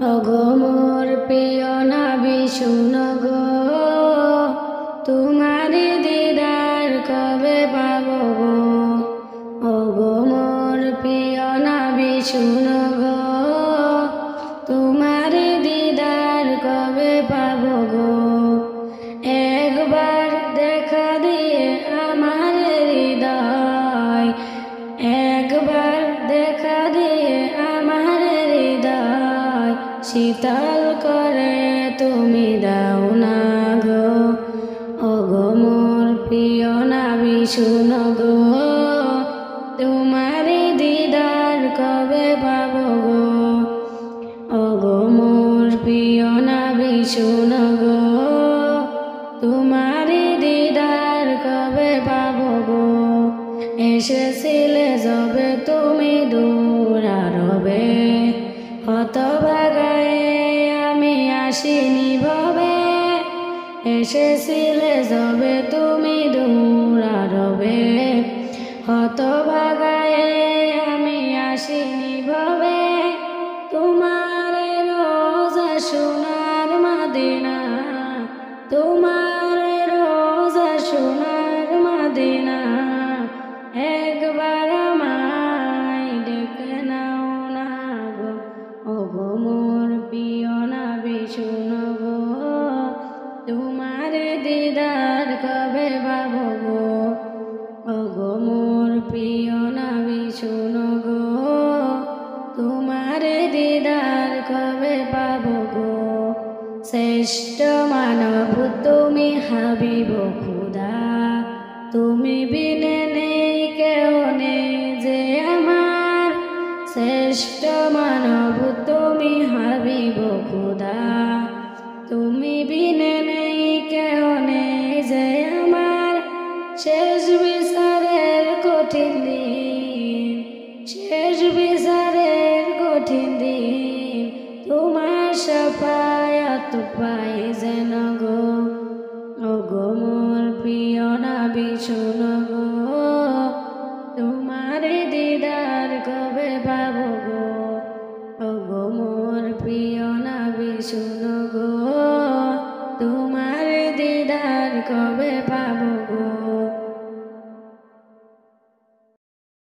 ওগো মোর প্রিয় নবী শুনো গো, তোমারি দিদার কবে পাবো গো। ওগো মোর প্রিয় নবী শুনো গো, তোমারি দিদার কবে পাবো গো। একবার দেখা দিয়ে আমার হৃদয়, একবার দেখা দিয়ে আমার হৃদয় শীতল করে তুমি দাও না গো। ওগো মোর প্রিয় নবী শুনো গো, তোমারি দিদার কবে পাবো গো। ওগো মোর প্রিয় নবী শুনো গো, তোমারি দিদার কবে পাবো গো। এসেছিলে যবে তুমি দূর আরবে, হতভাগায় আমি আসিনি ভবে। এসেছিলে যবে তুমি দূর আরবে, হতভাগায় আমি আসিনি ভবে। তোমার রোজা সোনার মদিনা, তোমার রোজা সোনার মদিনা, একবার আমায় ডেকে নাও না গো। ওগো মোর প্রিয় নবী শুনো গো, তোমার দিদার কবে পাবো গো। ওগো মোর প্রিয় নবী শুনো গো, তোমার দিদার কবে পাবো গো। শ্রেষ্ঠ মানব তুমি হাবিব খুদা, তুমি বিনে নেই কেউ নেই যে আমার। শ্রেষ্ঠ মানব তুমি হাবিব খুদা, তুমি বিনে নেই কেউ নেই যে আমার। শেষ বিচারের কঠিন